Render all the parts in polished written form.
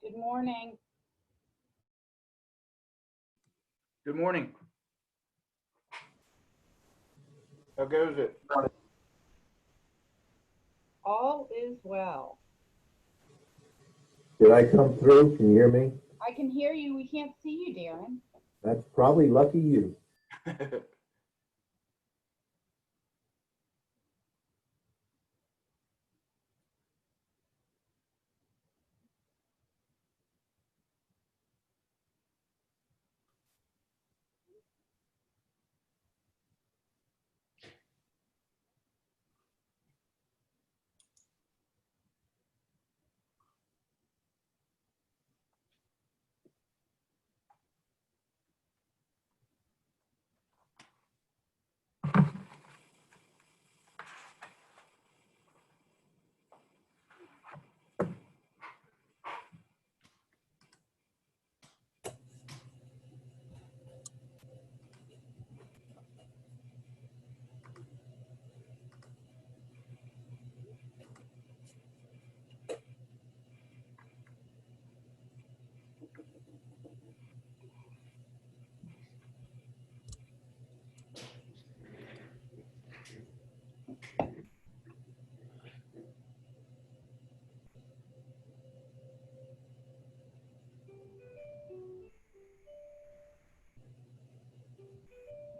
Good morning. Good morning. How goes it? All is well. Did I come through? Can you hear me? I can hear you. We can't see you, Darren. That's probably lucky you.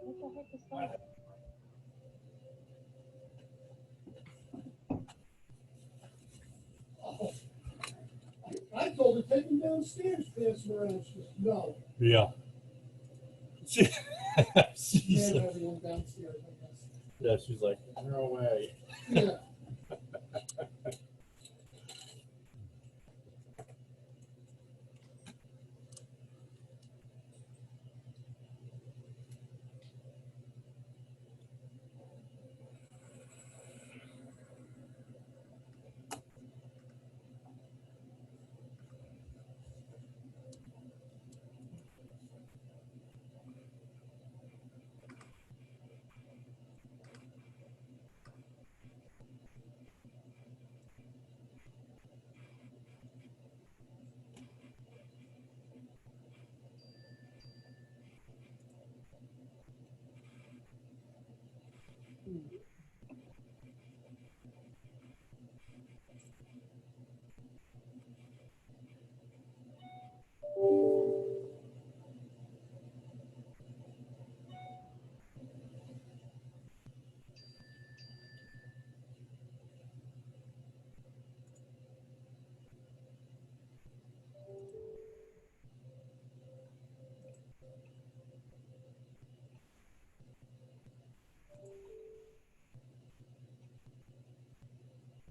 What the heck is that? I told her, take him downstairs, pass him around. She said, no. Yeah. She's Hand like, everyone downstairs, I guess. yeah, she's like, no way. Yeah.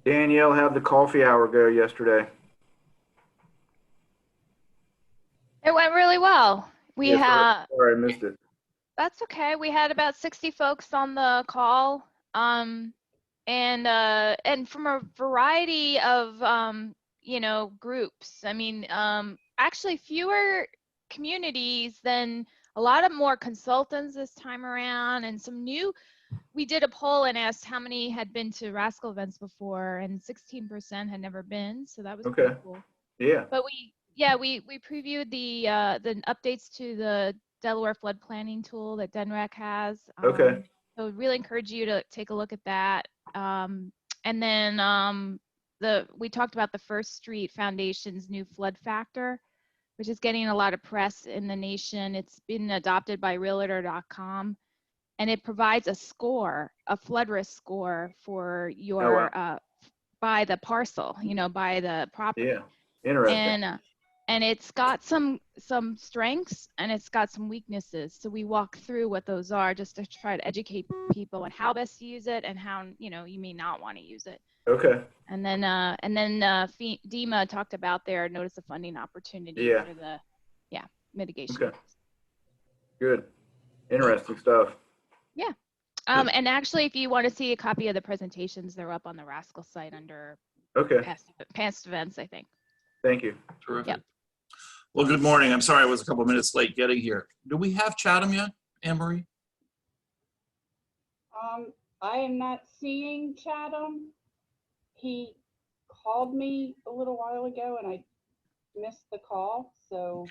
Danielle, how'd the coffee hour go yesterday? It went really well. We Yeah, had, sorry, I missed it. that's okay. We had about 60 folks on the call. And from a variety of, groups. I mean, actually fewer communities than a lot of more consultants this time around, and some new. We did a poll and asked how many had been to Rascal events before, and 16% had never been. So that was Okay. pretty cool. Yeah. But we previewed the updates to the Delaware flood planning tool that DENREC has. Okay. So really encourage you to take a look at that. And then we talked about the First Street Foundation's new flood factor, which is getting a lot of press in the nation. It's been adopted by Realtor.com, and it provides a score, a flood risk score for your by the parcel, by the property. Yeah. Interesting. And it's got some strengths and it's got some weaknesses. So we walk through what those are just to try to educate people on how best to use it and how you may not want to use it. Okay. And then DEMA talked about their notice of funding opportunity for the mitigation. Okay. Good. Interesting stuff. Yeah. And actually, if you want to see a copy of the presentations, they're up on the Rascal site under past events, I think. Thank you. Terrific. Yep. Well, good morning. I'm sorry I was a couple minutes late getting here. Do we have Chatham yet, Anne-Marie? I am not seeing Chatham. He called me a little while ago and I missed the call, so.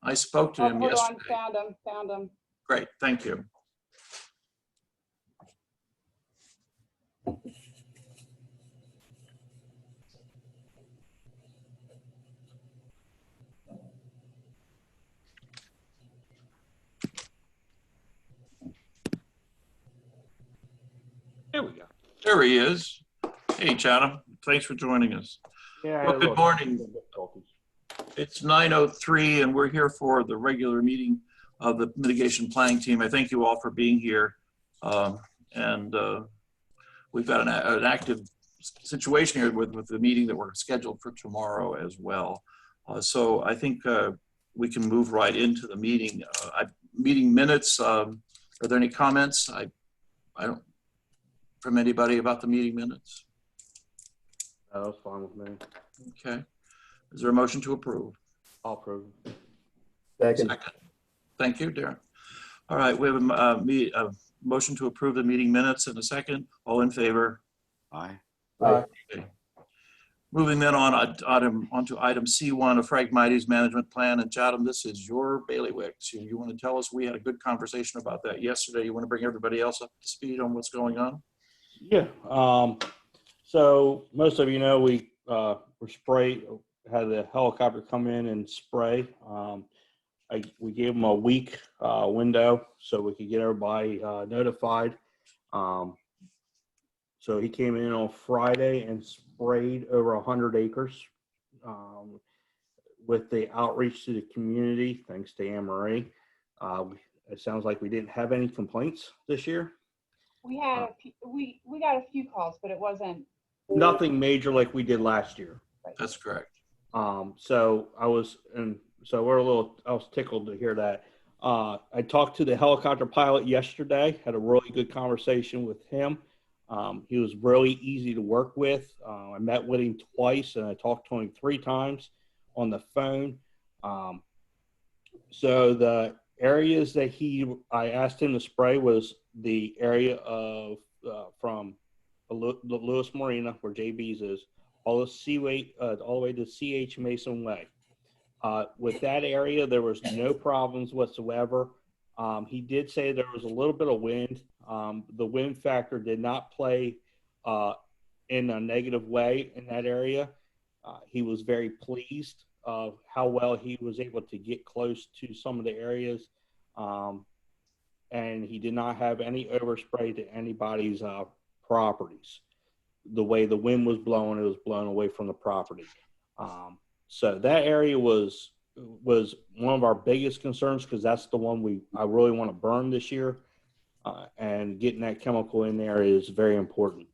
I spoke to Oh, him hold on, yesterday. found him. Great, thank you. There we go. There he is. Hey, Chatham, thanks for joining us. Yeah. I Well, had a good little morning. difficulties. It's 9:03 and we're here for the regular meeting of the mitigation planning team. I thank you all for being here. And we've got an active situation here with the meeting that we're scheduled for tomorrow as well. So I think we can move right into the meeting. Meeting minutes, are there any comments? I don't, from anybody about the meeting minutes? That was fine with me. Okay. Is there a motion to approve? I'll approve. Second. Thank you, Darren. All right, we have a motion to approve the meeting minutes in a second. All in favor? Aye. Aye. Okay. Moving then onto item C1 of Phragmites management plan. And Chatham, this is your bailiwick. So you want to tell us, we had a good conversation about that yesterday. You want to bring everybody else up to speed on what's going on? Yeah. So most of you know we were sprayed. Had the helicopter come in and spray. We gave them a week window so we could get everybody notified. So he came in on Friday and sprayed over 100 acres with the outreach to the community, thanks to Anne Marie. It sounds like we didn't have any complaints this year. We had we got a few calls, but it wasn't. Nothing major like we did last year. That's correct. So I was tickled to hear that. I talked to the helicopter pilot yesterday, had a really good conversation with him. He was really easy to work with. I met with him twice and I talked to him 3 times on the phone. So the areas that I asked him to spray was the area of from the Lewes Marina where JB's is, all the way to CH Mason Way. With that area, there was no problems whatsoever. He did say there was a little bit of wind. The wind factor did not play in a negative way in that area. He was very pleased of how well he was able to get close to some of the areas. And he did not have any overspray to anybody's properties. The way the wind was blowing, it was blown away from the property. So that area was one of our biggest concerns because that's the one I really want to burn this year. And getting that chemical in there is very important.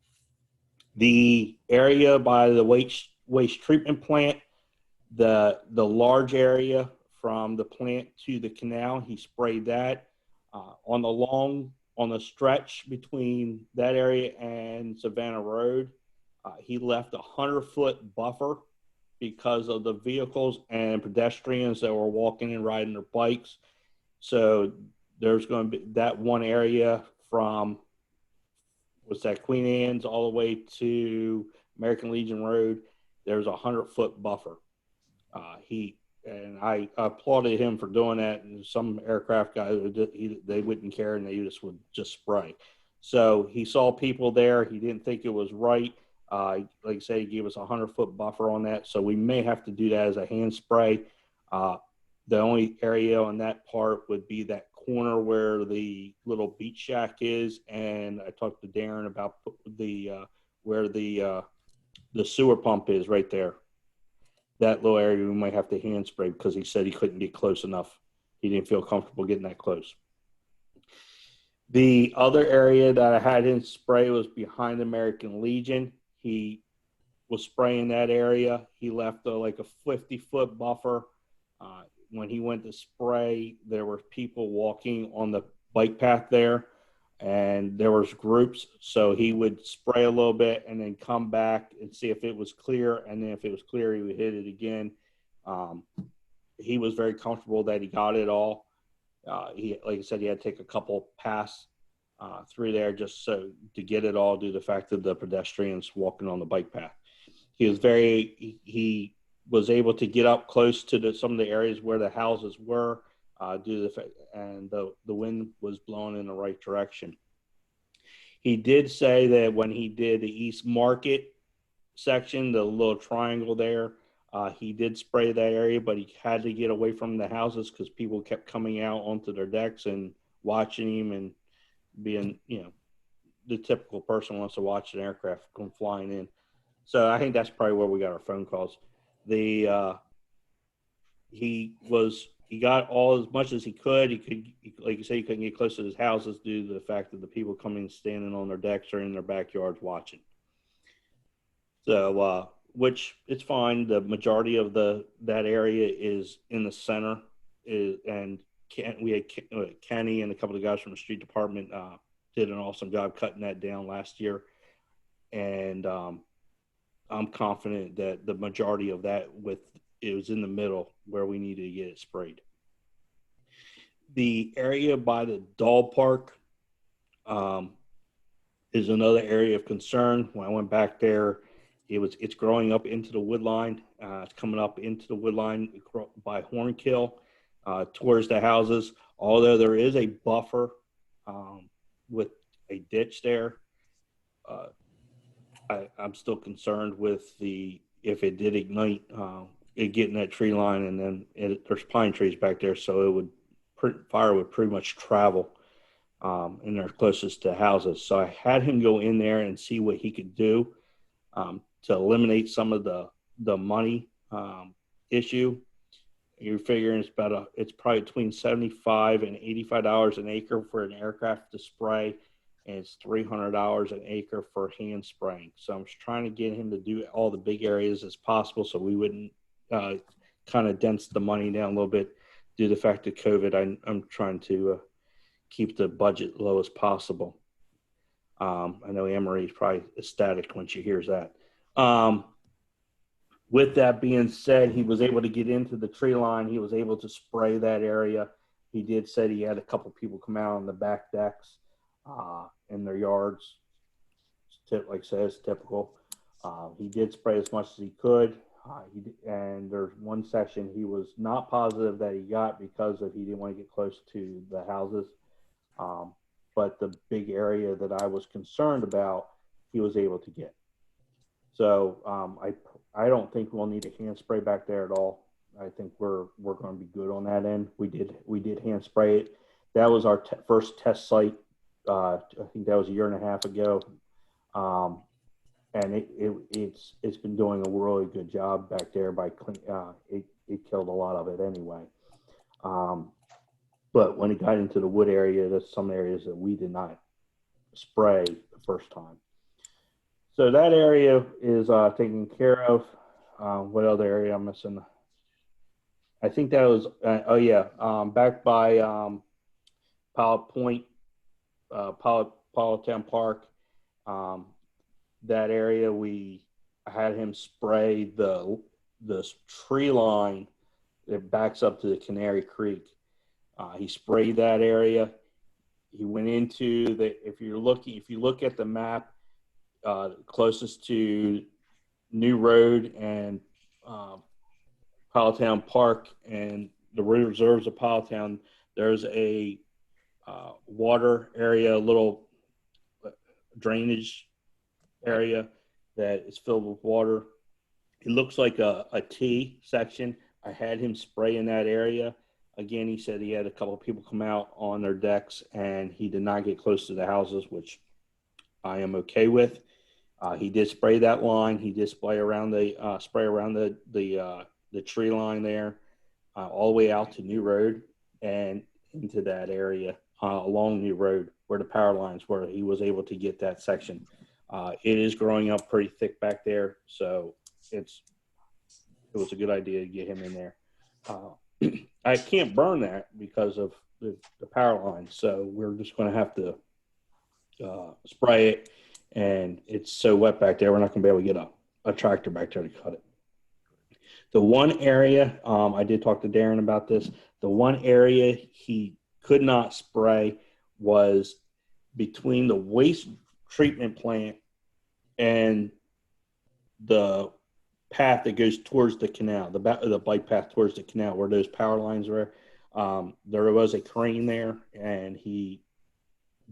The area by the waste treatment plant, the large area from the plant to the canal, he sprayed that. On the stretch between that area and Savannah Road, he left a 100-foot buffer because of the vehicles and pedestrians that were walking and riding their bikes. So there's going to be that one area from Queen Anne's all the way to American Legion Road. There's a 100-foot buffer. I applauded him for doing that. And some aircraft guys, they wouldn't care and they would just spray. So he saw people there. He didn't think it was right. Like I say, he gave us a 100-foot buffer on that. So we may have to do that as a hand spray. The only area on that part would be that corner where the little beach shack is. And I talked to Darren about where the sewer pump is right there. That little area we might have to hand spray because he said he couldn't get close enough. He didn't feel comfortable getting that close. The other area that I had him spray was behind American Legion. He was spraying that area. He left like a 50-foot buffer. When he went to spray, there were people walking on the bike path there, and there was groups. So he would spray a little bit and then come back and see if it was clear. And then if it was clear, he would hit it again. He was very comfortable that he got it all. Like I said, he had to take a couple pass through there just so to get it all due to the fact of the pedestrians walking on the bike path. He was able to get up close to some of the areas where the houses were, due to the fact, and the wind was blowing in the right direction. He did say that when he did the East Market section, the little triangle there, he did spray that area, but he had to get away from the houses because people kept coming out onto their decks and watching him and being, the typical person wants to watch an aircraft come flying in. So I think that's probably where we got our phone calls. He got all as much as he could. Like you say, he couldn't get close to his houses due to the fact that the people coming standing on their decks or in their backyards watching. So, which it's fine. The majority of that area is in the center, and we had Kenny and a couple of guys from the street department did an awesome job cutting that down last year, and I'm confident that the majority of that it was in the middle where we needed to get it sprayed. The area by the dog park is another area of concern. When I went back there, it's growing up into the wood line. It's coming up into the wood line by Hornkill towards the houses. Although there is a buffer with a ditch there, I'm still concerned with if it did ignite, it getting that tree line, and then there's pine trees back there, so fire would pretty much travel and they're closest to houses. So I had him go in there and see what he could do to eliminate some of the money issue. You're figuring it's probably between $75 and $85 an acre for an aircraft to spray, and it's $300 an acre for hand spraying. So I'm just trying to get him to do all the big areas as possible, so we wouldn't kind of dents the money down a little bit due to the fact of COVID. I'm trying to keep the budget low as possible. I know Anne-Marie's probably ecstatic when she hears that. With that being said, he was able to get into the tree line. He was able to spray that area. He did say he had a couple people come out on the back decks in their yards. Like I said, it's typical. He did spray as much as he could. And there's one section he was not positive that he got because he didn't want to get close to the houses. But the big area that I was concerned about, he was able to get. So I don't think we'll need a hand spray back there at all. I think we're going to be good on that end. We did hand spray it. That was our first test site. I think that was a year and a half ago. And it's been doing a really good job back there by it killed a lot of it anyway. But when it got into the wood area, there's some areas that we did not spray the first time. So that area is taken care of. What other area I'm missing? I think that was, back by Pilot Point, Town Park. That area, I had him spray the tree line that backs up to the Canary Creek. He sprayed that area. He went into if you look at the map, closest to New Road and Powelltown Park and the reserves of Powelltown, there's a water area, a little drainage area that is filled with water. It looks like a T section. I had him spray in that area. Again, he said he had a couple of people come out on their decks and he did not get close to the houses, which I am okay with. He did spray that line. He did spray around the tree line there, all the way out to New Road and into that area along New Road where the power lines were. He was able to get that section. It is growing up pretty thick back there, so it was a good idea to get him in there. I can't burn that because of the power line, so we're just going to have to spray it. And it's so wet back there, we're not going to be able to get a tractor back there to cut it. The one area, I did talk to Darren about this, the one area he could not spray was between the waste treatment plant and the path that goes towards the canal, the bike path towards the canal where those power lines were. There was a crane there, and he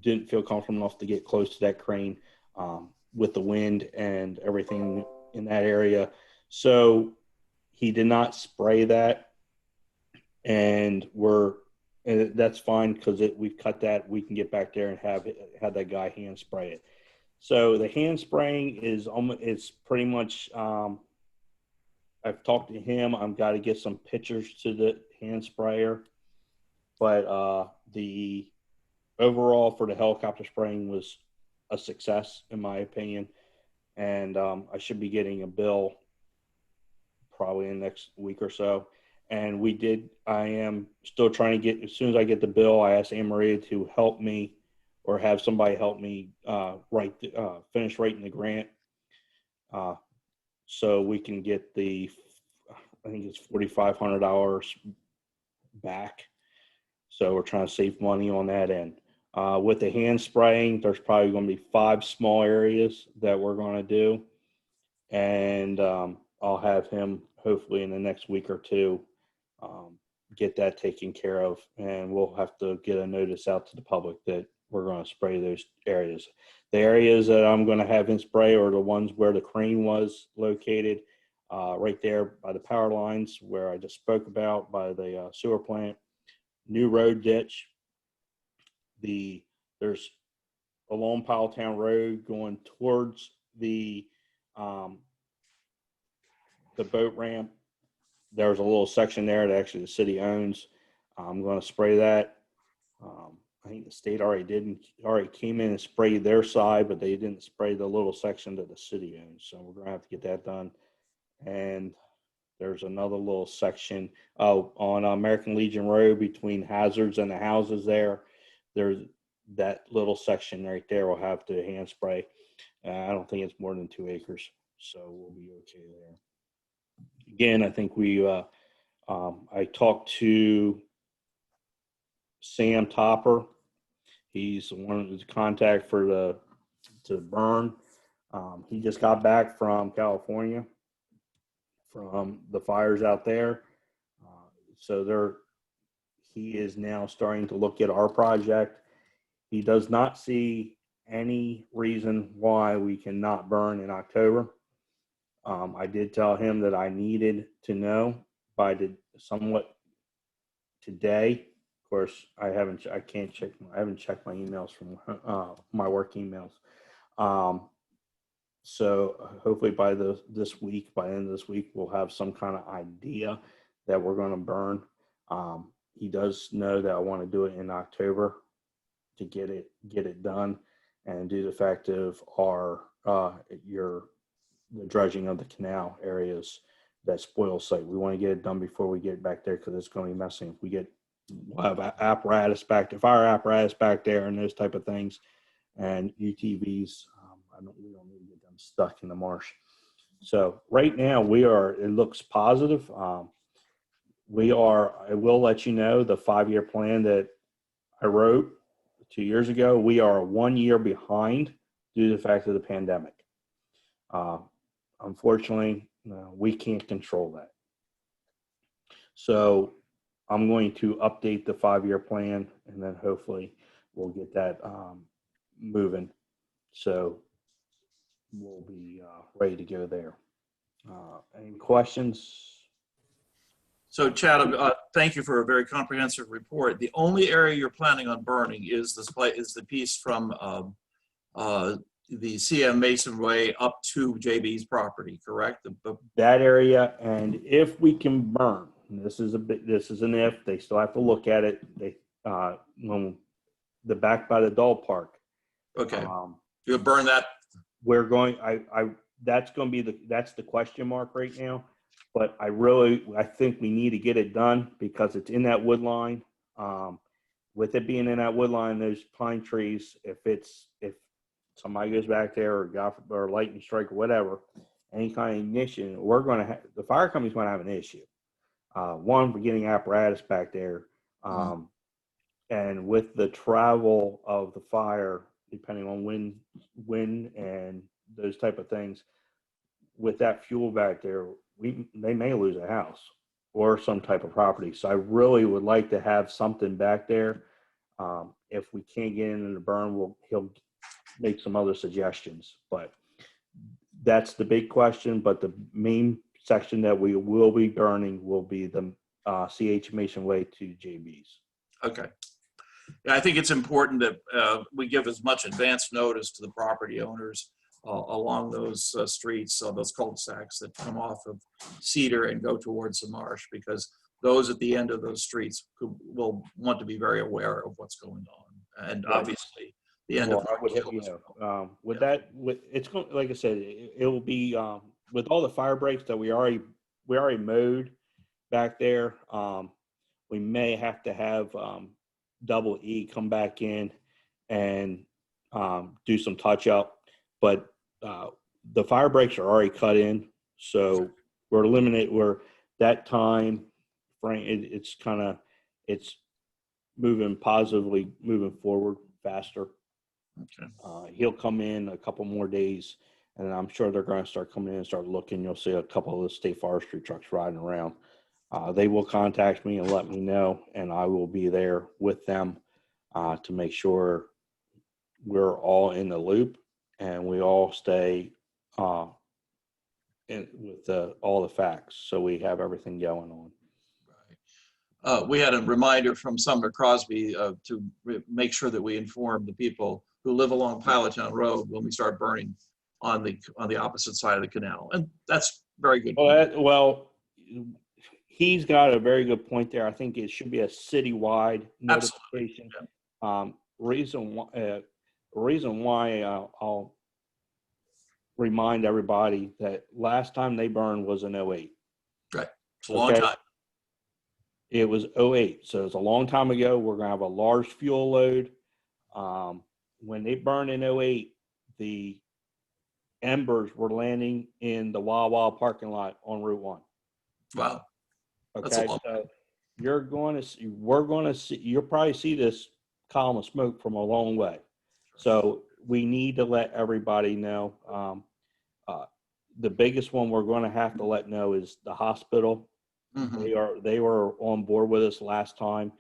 didn't feel comfortable enough to get close to that crane with the wind and everything in that area. So he did not spray that, and that's fine because we've cut that. We can get back there and have that guy hand spray it. So the hand spraying is almost, it's pretty much, I've talked to him. I've got to get some pictures to the hand sprayer, but the overall for the helicopter spraying was a success in my opinion. And I should be getting a bill probably in the next week or so. And I am still trying to as soon as I get the bill, I asked Anne Maria to help me or have somebody help me finish writing the grant. So we can get I think it's $4,500 back. So we're trying to save money on that end. With the hand spraying, there's probably going to be 5 small areas that we're going to do. And I'll have him hopefully in the next week or two get that taken care of. And we'll have to get a notice out to the public that we're going to spray those areas. The areas that I'm going to have him spray are the ones where the crane was located, right there by the power lines where I just spoke about, by the sewer plant, new road ditch. There's along Powelltown Road going towards the boat ramp. There's a little section there that actually the city owns. I'm going to spray that. I think the state already came in and sprayed their side, but they didn't spray the little section that the city owns. So we're going to have to get that done. And there's another little section on American Legion Road between Hazards and the houses there. There's that little section right there will have to hand spray. I don't think it's more than 2 acres, so we'll be okay there. Again, I think I talked to Sam Topper. He's one of the contact to burn. He just got back from California from the fires out there. So he is now starting to look at our project. He does not see any reason why we cannot burn in October. I did tell him that I needed to know by somewhat today. Of course, I haven't checked my emails from my work emails. So hopefully by the end of this week, we'll have some kind of idea that we're going to burn. He does know that I want to do it in October to get it done and do the fact of the dredging of the canal areas, that spoil site. We want to get it done before we get back there because it's going to be messy. We'll have apparatus back there, fire apparatus back there and those type of things, and UTVs. We don't need to get them stuck in the marsh. So right now it looks positive. I will let you know the 5-year plan that I wrote 2 years ago. We are 1 year behind due to the fact of the pandemic. Unfortunately, we can't control that. So I'm going to update the 5-year plan, and then hopefully we'll get that moving. So we'll be ready to go there. Any questions? So Chad, thank you for a very comprehensive report. The only area you're planning on burning is the piece from the CM Mason Way up to JB's property, correct? That area, and if we can burn, this is an if. They still have to look at it. When the back by the dog park. Okay, you'll burn that. We're going. That's going to be that's the question mark right now. But I think we need to get it done because it's in that wood line. With it being in that wood line, those pine trees, if somebody goes back there or lightning strike or whatever, any kind of ignition, the fire company's going to have an issue. One, for getting apparatus back there. And with the travel of the fire, depending on wind and those type of things, with that fuel back there, they may lose a house or some type of property. So I really would like to have something back there. If we can't get into the burn, he'll make some other suggestions, but that's the big question. But the main section that we will be burning will be the CH Mason Way to JB's. Okay. Yeah, I think it's important that we give as much advance notice to the property owners along those streets, those cul-de-sacs that come off of Cedar and go towards the marsh, because those at the end of those streets will want to be very aware of what's going on. And obviously, the end of it's going, like I said, it will be with all the fire breaks that we already mowed back there. We may have to have Double E come back in and do some touch up, but the fire breaks are already cut in, so we're eliminated. We're that time frame. It's moving positively, moving forward faster. Okay. He'll come in a couple more days, and I'm sure they're going to start coming in and start looking. You'll see a couple of the state forestry trucks riding around. They will contact me and let me know, and I will be there with them to make sure we're all in the loop and we all stay with all the facts, so we have everything going on. We had a reminder from Sumner Crosby to make sure that we inform the people who live along Pilottown Road when we start burning on the opposite side of the canal, and that's very good. Well, he's got a very good point there. I think it should be a citywide notification. Yeah. Reason why I'll remind everybody that last time they burned was in 08. Right. It's a long time. It was 08. So it's a long time ago. We're going to have a large fuel load. When they burned in 08, the embers were landing in the Wawa parking lot on Route 1. Wow. Okay. So we're going to see, you'll probably see this column of smoke from a long way. So we need to let everybody know. The biggest one we're going to have to let know is the hospital. Mm-hmm. They were on board with us last time,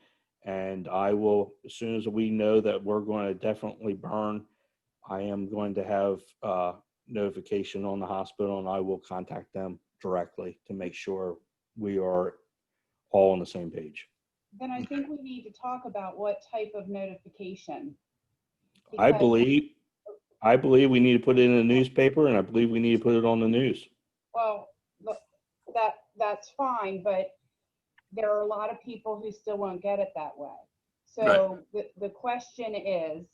and I will, as soon as we know that we're going to definitely burn, I am going to have notification on the hospital, and I will contact them directly to make sure we are all on the same page. Then I think we need to talk about what type of notification. I believe we need to put it in the newspaper, and I believe we need to put it on the news. Well, look, that's fine, but there are a lot of people who still won't get it that way. So right. The question is,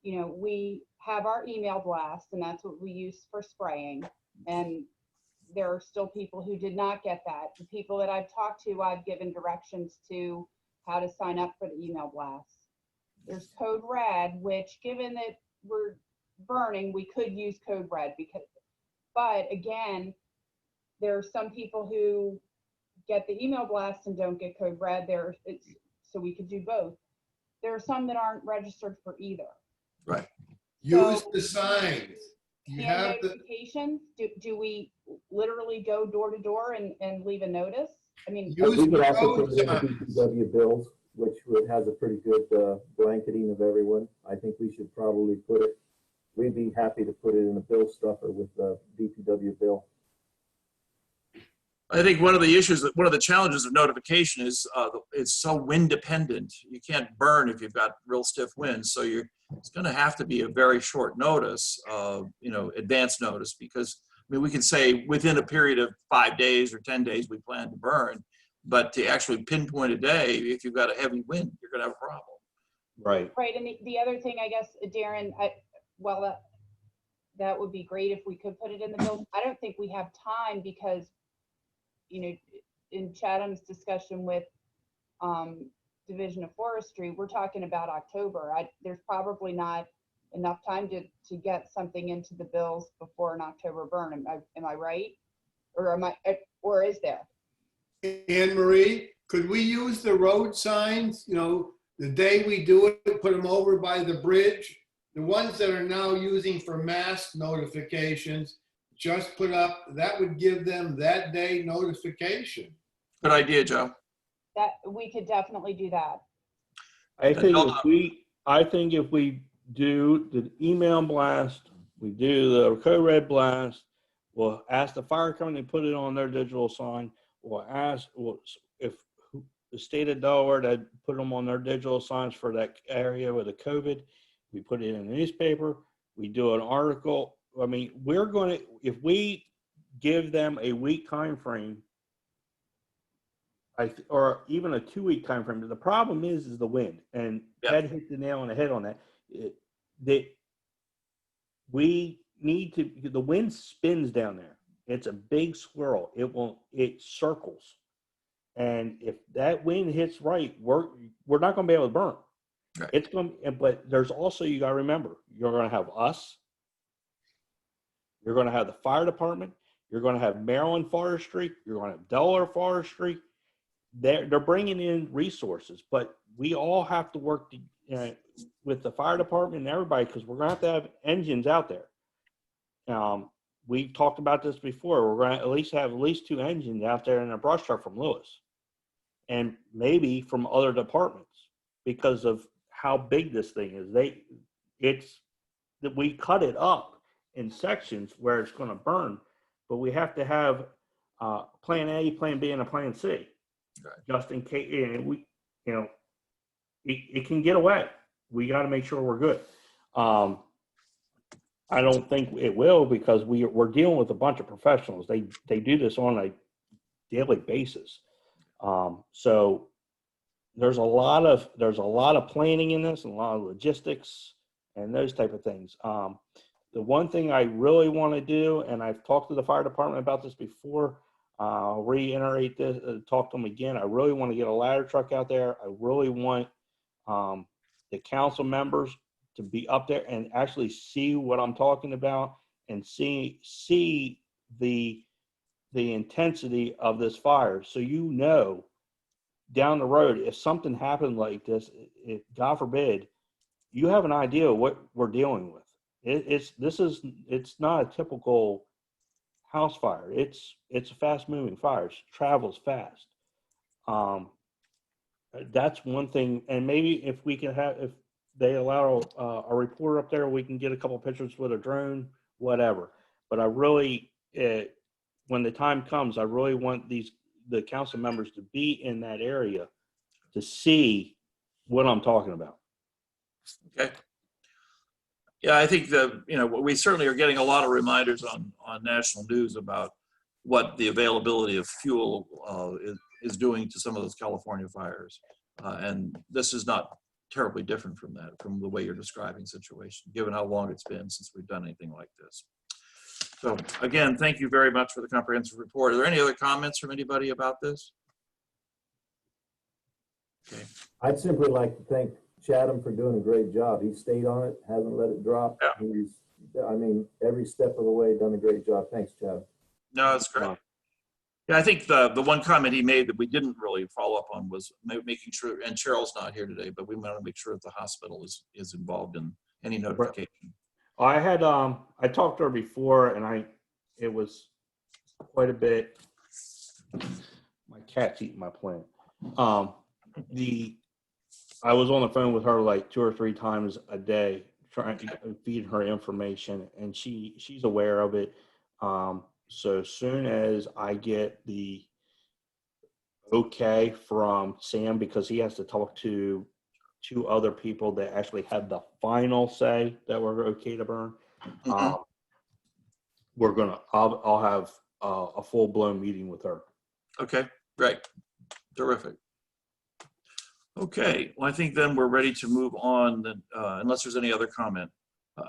we have our email blast, and that's what we use for spraying. And there are still people who did not get that. The people that I've talked to, I've given directions to how to sign up for the email blast. There's Code Red, which, given that we're burning, we could use Code Red, but again, there are some people who get the email blast and don't get Code Red. So we could do both. There are some that aren't registered for either. Right. Use the signs. You have notifications. Do we literally go door to door and leave a notice? I mean, we could also put it in the DPW bills, which has a pretty good blanketing of everyone. I think we should probably put it. We'd be happy to put it in a bill stuffer with the DPW bill. I think one of the challenges of notification is it's so wind dependent. You can't burn if you've got real stiff winds. So it's going to have to be a very short notice, advance notice, because we can say within a period of 5 days or 10 days we plan to burn, but to actually pinpoint a day, if you've got a heavy wind, you're going to have a problem. Right. Right. And the other thing, I guess, Darren, that would be great if we could put it in the bill. I don't think we have time because, in Chatham's discussion with Division of Forestry, we're talking about October. There's probably not enough time to get something into the bills before an October burn. Am I right? Or is there? Anne Marie, could we use the road signs, the day we do it, put them over by the bridge? The ones that are now using for mass notifications, just put up, that would give them that day notification. Good idea, Joe. That, we could definitely do that. I think if we do the email blast, we do the code red blast, we'll ask the fire company to put it on their digital sign. We'll ask if the state of Delaware that put them on their digital signs for that area with the COVID. We put it in the newspaper. We do an article. I mean, we're going to, if we give them a week time frame, or even a 2-week time frame. The problem is the wind, and Ted hit the nail on the head on that. We need to. The wind spins down there. It's a big swirl. It circles, and if that wind hits right, we're not going to be able to burn. Right. It's going, but there's also, you got to remember, you're going to have us. You're going to have the fire department. You're going to have Maryland Forestry. You're going to have Delaware Forestry. They're bringing in resources, but we all have to work with the fire department and everybody, because we're going to have engines out there. We've talked about this before. We're going to have at least 2 engines out there in a brush truck from Lewes, and maybe from other departments, because of how big this thing is. We cut it up in sections where it's going to burn, but we have to have plan A, plan B, and a plan C. Right. Just in case, it can get away. We got to make sure we're good. I don't think it will, because we're dealing with a bunch of professionals. They do this on a daily basis. So there's a lot of planning in this, and a lot of logistics and those type of things. The one thing I really want to do, and I've talked to the fire department about this before, I'll reiterate this, talk to them again. I really want to get a ladder truck out there. I really want the council members to be up there and actually see what I'm talking about, and see the intensity of this fire. So, down the road, if something happened like this, if God forbid, you have an idea of what we're dealing with. It's not a typical house fire. It's a fast moving fire. It travels fast. That's one thing. And maybe if they allow a reporter up there, we can get a couple pictures with a drone, whatever. But I really, when the time comes, I really want the council members to be in that area to see what I'm talking about. Okay. Yeah, I think we certainly are getting a lot of reminders on national news about what the availability of fuel is doing to some of those California fires. And this is not terribly different from that, from the way you're describing the situation, given how long it's been since we've done anything like this. So again, thank you very much for the comprehensive report. Are there any other comments from anybody about this? Okay. I'd simply like to thank Chatham for doing a great job. He stayed on it, hasn't let it drop. Yeah. Every step of the way, done a great job. Thanks, Chatham. No, that's great. Yeah, I think the one comment he made that we didn't really follow up on was making sure, and Cheryl's not here today, but we want to make sure that the hospital is involved in any notification. I talked to her before, and it was quite a bit. My cat's eating my plant. I was on the phone with her like 2 or 3 times a day, trying to feed her information, and she's aware of it. So as soon as I get the okay from Sam, because he has to talk to 2 other people that actually have the final say that we're okay to burn, I'll have a full-blown meeting with her. Okay, great, terrific. Okay, well, I think then we're ready to move on, unless there's any other comment.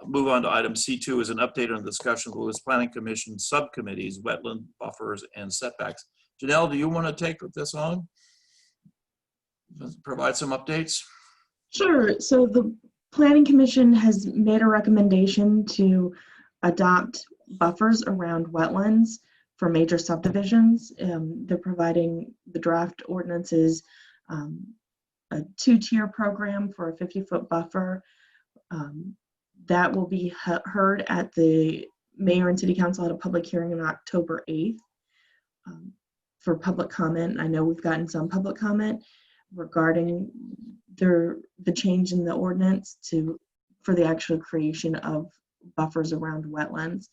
Move on to item C2 is an update on the discussion of the Lewes Planning Commission subcommittees, wetland buffers and setbacks. Janelle, do you want to take this on? Provide some updates? Sure. So the Planning Commission has made a recommendation to adopt buffers around wetlands for major subdivisions. They're providing the draft ordinances a 2-tier program for a 50-foot buffer. That will be heard at the Mayor and City Council had a public hearing on October 8th for public comment. I know we've gotten some public comment regarding the change in the ordinance for the actual creation of buffers around wetlands.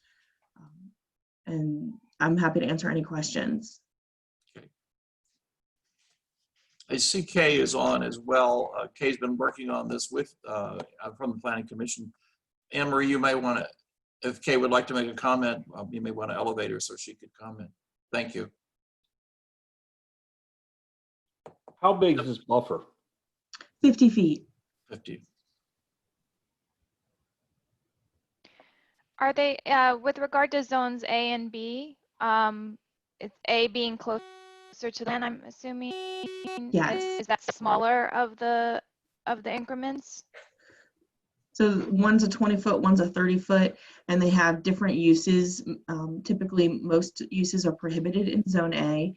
And I'm happy to answer any questions. I see Kay is on as well. Kay's been working on this with from the Planning Commission. Anne Marie, you may want to, if Kay would like to make a comment, you may want to elevate her so she could comment. Thank you. How big is this buffer? 50 feet. 50. Are they, with regard to zones A and B, it's A being closer to land, I'm assuming? Yes. Is that smaller of the increments? So one's a 20-foot, one's a 30-foot, and they have different uses. Typically, most uses are prohibited in Zone A,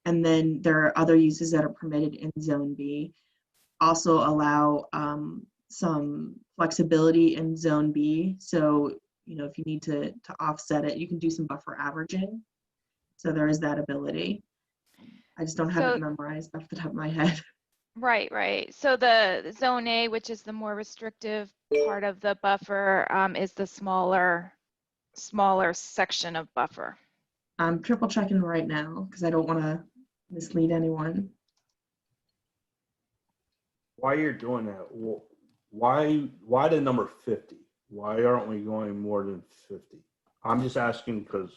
and then there are other uses that are permitted in Zone B. Also allow some flexibility in Zone B. So, you know, if you need to offset it, you can do some buffer averaging. So there is that ability. I just don't have it memorized off the top of my head. Right, right. So the Zone A, which is the more restrictive part of the buffer, is the smaller section of buffer. I'm triple checking right now because I don't want to mislead anyone. Why you're doing that? Why the number 50? Why aren't we going more than 50? I'm just asking because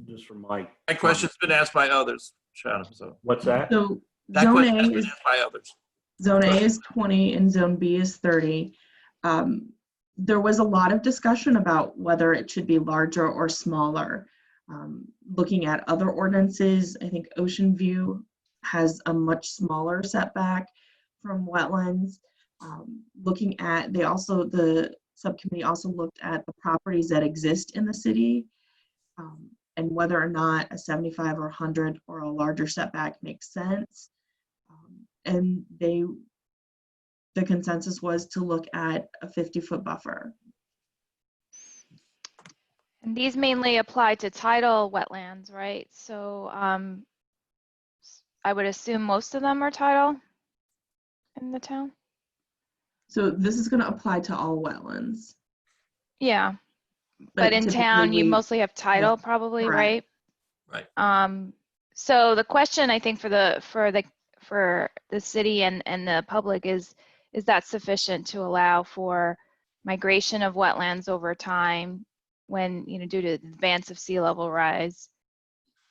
just for my question's been asked by others, Shannon. So what's that? So that Zone question A has been is asked by others. Zone A is 20 and Zone B is 30. There was a lot of discussion about whether it should be larger or smaller. Looking at other ordinances, I think Ocean View has a much smaller setback from wetlands. The subcommittee also looked at the properties that exist in the city and whether or not a 75 or 100 or a larger setback makes sense. And the consensus was to look at a 50-foot buffer. And these mainly apply to tidal wetlands, right? So I would assume most of them are tidal in the town. So this is going to apply to all wetlands. Yeah, but in town you mostly have tidal, probably, right? Right. So the question I think for the city and the public is that sufficient to allow for migration of wetlands over time when, you know, due to the advance of sea level rise?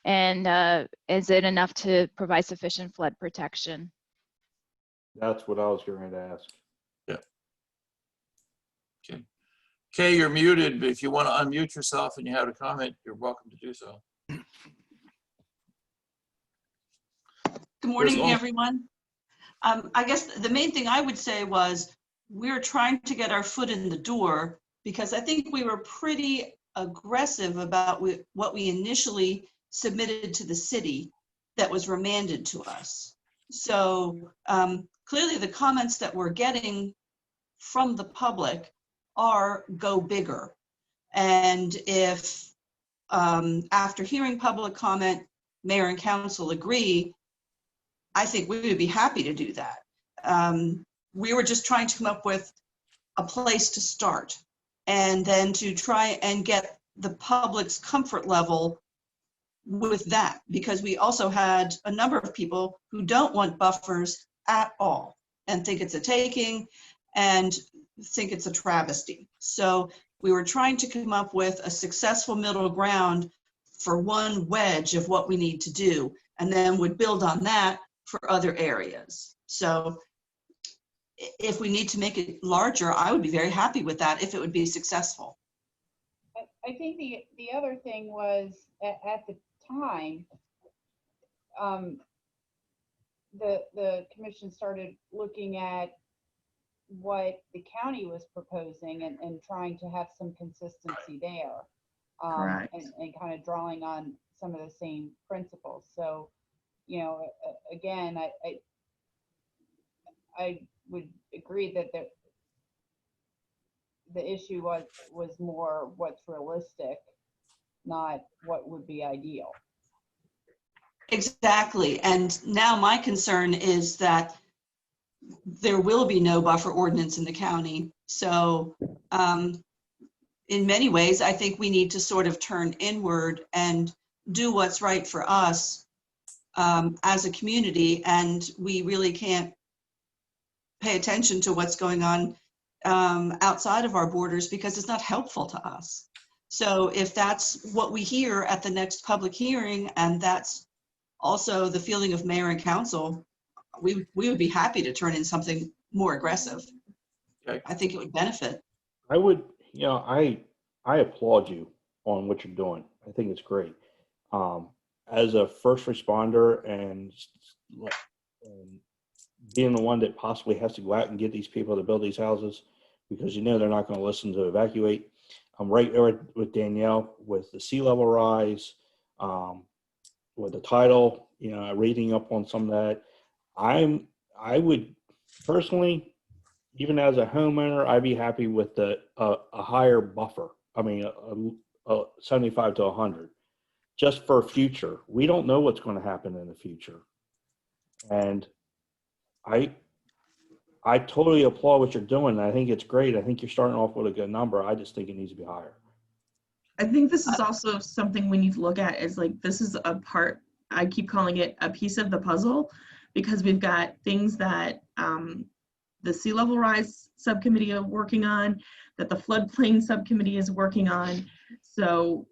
And is it enough to provide sufficient flood protection? That's what I was going to ask. Yeah. Okay. Kay, you're muted, but if you want to unmute yourself and you have a comment, you're welcome to do so. Good morning, everyone. I guess the main thing I would say was we're trying to get our foot in the door because I think we were pretty aggressive about what we initially submitted to the city that was remanded to us. So clearly the comments that we're getting from the public are go bigger. And if after hearing public comment, mayor and council agree, I think we would be happy to do that. We were just trying to come up with a place to start and then to try and get the public's comfort level with that, because we also had a number of people who don't want buffers at all and think it's a taking and think it's a travesty. So we were trying to come up with a successful middle ground for one wedge of what we need to do, and then would build on that for other areas. So if we need to make it larger, I would be very happy with that if it would be successful. I think the other thing was at the time, the commission started looking at what the county was proposing and trying to have some consistency there, and kind of drawing on some of the same principles. So, you know, again, I would agree that the issue was more what's realistic, not what would be ideal. Exactly. And now my concern is that there will be no buffer ordinance in the county. So in many ways, I think we need to sort of turn inward and do what's right for us as a community. And we really can't pay attention to what's going on outside of our borders because it's not helpful to us. So if that's what we hear at the next public hearing, and that's also the feeling of mayor and council, we would be happy to turn in something more aggressive. Okay. I think it would benefit. I would, I applaud you on what you're doing. I think it's great. As a first responder and being the one that possibly has to go out and get these people to build these houses, because they're not going to listen to evacuate. I'm right there with Danielle with the sea level rise, with the tidal, reading up on some of that. I would personally, even as a homeowner, I'd be happy with a higher buffer. I mean, a 75 to 100, just for future. We don't know what's going to happen in the future. And I totally applaud what you're doing. I think it's great. I think you're starting off with a good number. I just think it needs to be higher. I think this is also something we need to look at is like, this is a part, I keep calling it a piece of the puzzle, because we've got things that the sea level rise subcommittee are working on, that the floodplain subcommittee is working on. So,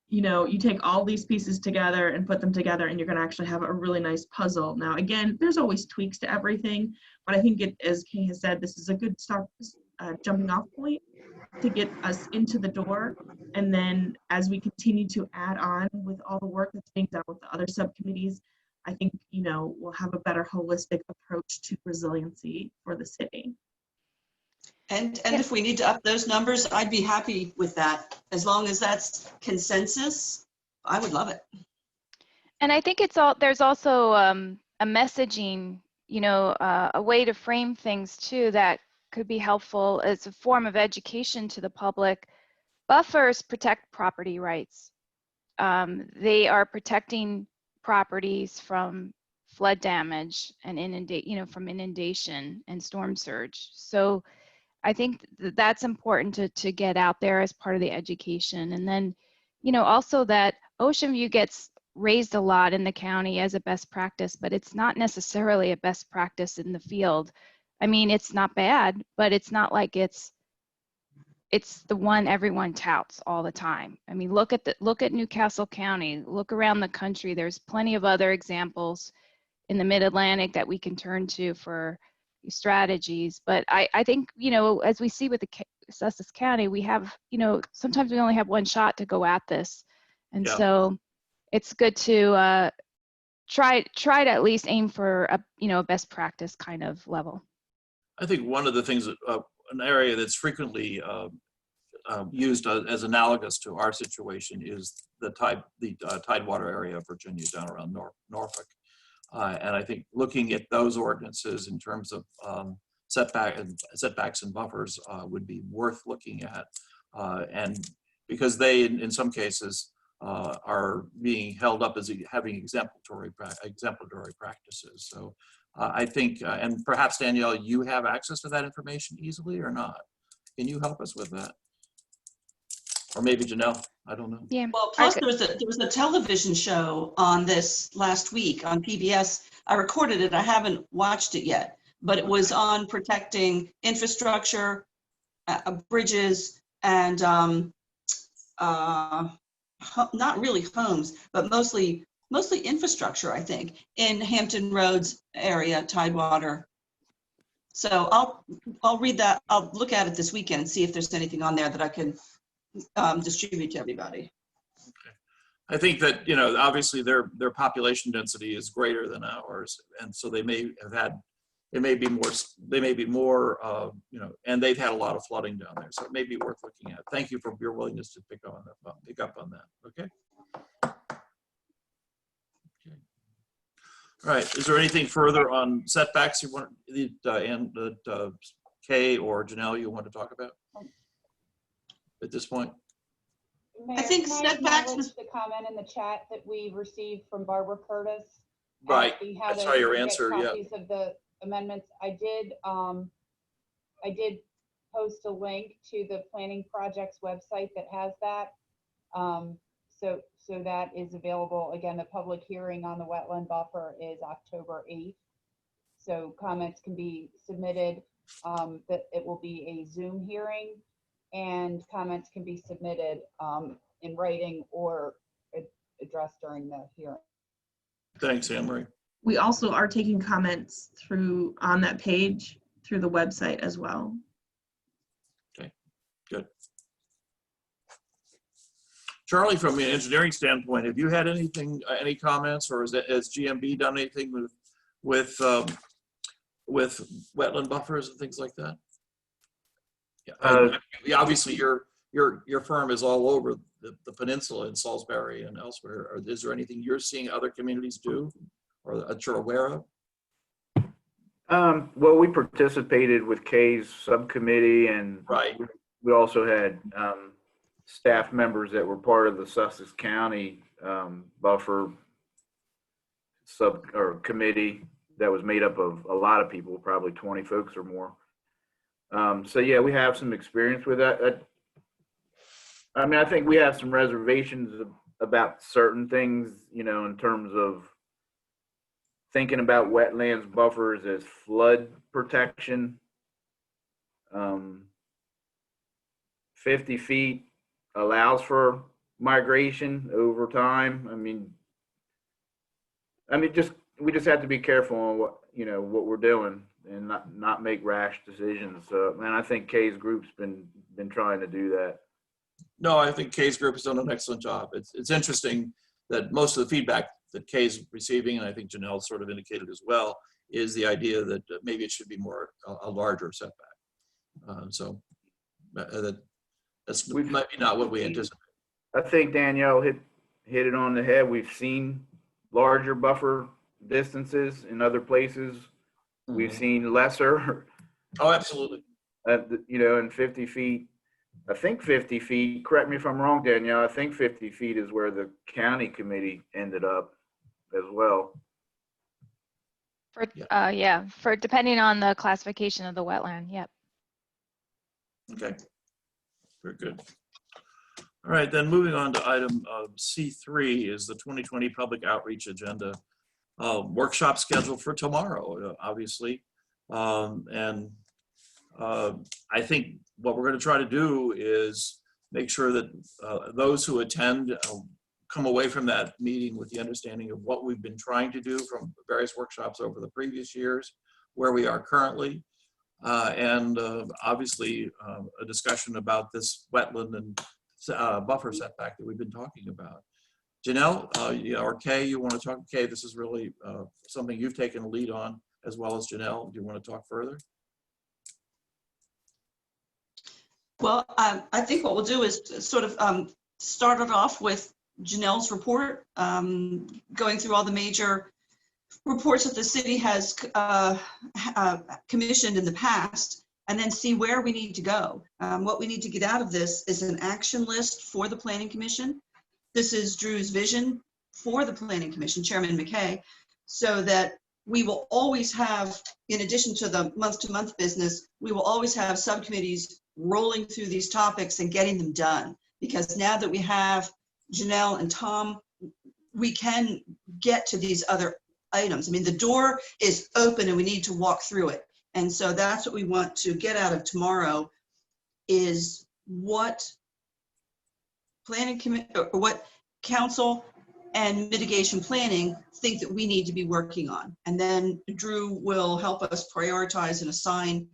you take all these pieces together and put them together and you're gonna actually have a really nice puzzle. Now, again, there's always tweaks to everything, but I think as Kay has said, this is a good start, jumping off point to get us into the door. And then as we continue to add on with all the work that's being done with the other subcommittees, I think, we'll have a better holistic approach to resiliency for the city. And if we need to up those numbers, I'd be happy with that. As long as that's consensus, I would love it. And I think there's also a messaging, a way to frame things too that could be helpful as a form of education to the public. Buffers protect property rights. They are protecting properties from flood damage and from inundation and storm surge. So I think that's important to get out there as part of the education. And then, also that ocean view gets raised a lot in the county as a best practice, but it's not necessarily a best practice in the field. I mean, it's not bad, but it's not like it's the one everyone touts all the time. I mean, look at Newcastle County, look around the country. There's plenty of other examples in the Mid-Atlantic that we can turn to for strategies. But I think, as we see with the Sussex County, we have, sometimes we only have one shot to go at this. And so it's good to try to at least aim for a best practice kind of level. I think one of the things that an area that's frequently used as analogous to our situation is the tidewater area of Virginia down around Norfolk. And I think looking at those ordinances in terms of setbacks and buffers would be worth looking at. And because they, in some cases, are being held up as having exemplary practices. So I think, and perhaps Danielle, you have access to that information easily or not? Can you help us with that? Or maybe Janelle, I don't know. Yeah. Well, plus there was a television show on this last week on PBS. I recorded it. I haven't watched it yet, but it was on protecting infrastructure, bridges, and not really homes, but mostly infrastructure, I think, in Hampton Roads area, Tidewater. So I'll read that. I'll look at it this weekend and see if there's anything on there that I can distribute to everybody. Okay. I think that, obviously their population density is greater than ours. And so they may be more, and they've had a lot of flooding down there. So it may be worth looking at. Thank you for your willingness to pick up on that. Okay. All right. Is there anything further on setbacks you want, Kay or Janelle, you want to talk about? at this point? Mayor, think can setbacks acknowledge was- the comment in the chat that we received from Barbara Curtis? Right, asking how I to saw your get answer, yeah. Copies of the amendments. I did post a link to the planning projects website that has that. So that is available. Again, the public hearing on the wetland buffer is October 8th. So comments can be submitted, that it will be a Zoom hearing, and comments can be submitted in writing or addressed during the hearing. Thanks, Anne Marie. We also are taking comments on that page through the website as well. Good. Charlie, from an engineering standpoint, have you had anything, any comments, or has GMB done anything with wetland buffers and things like that? Yeah, obviously your firm is all over the peninsula in Salisbury and elsewhere. Is there anything you're seeing other communities do or that you're aware of? Well, we participated with Kay's subcommittee, and Right. we also had staff members that were part of the Sussex County buffer committee that was made up of a lot of people, probably 20 folks or more. So yeah, we have some experience with that. I mean, I think we have some reservations about certain things, you know, in terms of thinking about wetlands buffers as flood protection. 50 feet allows for migration over time. I mean, we just have to be careful on what we're doing and not make rash decisions. So, and I think Kay's group's been trying to do that. No, I think Kay's group has done an excellent job. It's interesting that most of the feedback that Kay's receiving, and I think Janelle sort of indicated as well, is the idea that maybe it should be more a larger setback. So that's might be not what we anticipate. I think Danielle hit it on the head. We've seen larger buffer distances in other places. Mm-hmm. We've seen lesser. Oh, absolutely. And 50 feet. I think 50 feet, correct me if I'm wrong, Danielle, I think 50 feet is where the county committee ended up as well. For depending on the classification of the wetland, yep. Okay, very good. All right, then moving on to item C3 is the 2020 public outreach agenda. Workshop scheduled for tomorrow, obviously. I think what we're going to try to do is make sure that those who attend come away from that meeting with the understanding of what we've been trying to do from various workshops over the previous years, where we are currently, and obviously a discussion about this wetland and buffer setback that we've been talking about. Janelle, or Kay, you want to talk? Kay, this is really something you've taken a lead on, as well as Janelle. Do you want to talk further? Well, I think what we'll do is sort of start it off with Janelle's report, going through all the major reports that the city has commissioned in the past, and then see where we need to go. What we need to get out of this is an action list for the Planning Commission. This is Drew's vision for the Planning Commission, Chairman McKay, so that we will always have, in addition to the month-to-month business, we will always have subcommittees rolling through these topics and getting them done. Because now that we have Janelle and Tom, we can get to these other items. I mean, the door is open and we need to walk through it. And so that's what we want to get out of tomorrow, is what planning committee, or what council and mitigation planning think that we need to be working on. And then Drew will help us prioritize and assign,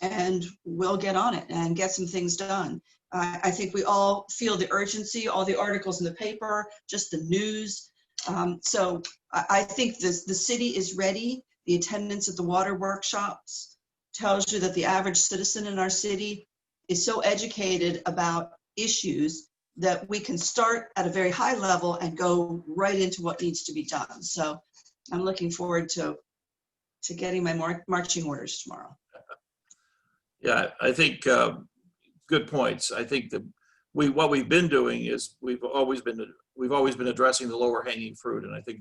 and we'll get on it and get some things done. I think we all feel the urgency, all the articles in the paper, just the news. So I think the city is ready. The attendance at the water workshops tells you that the average citizen in our city is so educated about issues that we can start at a very high level and go right into what needs to be done. So I'm looking forward to getting my marching orders tomorrow. Yeah, I think good points. I think that what we've been doing is we've always been addressing the lower hanging fruit. And I think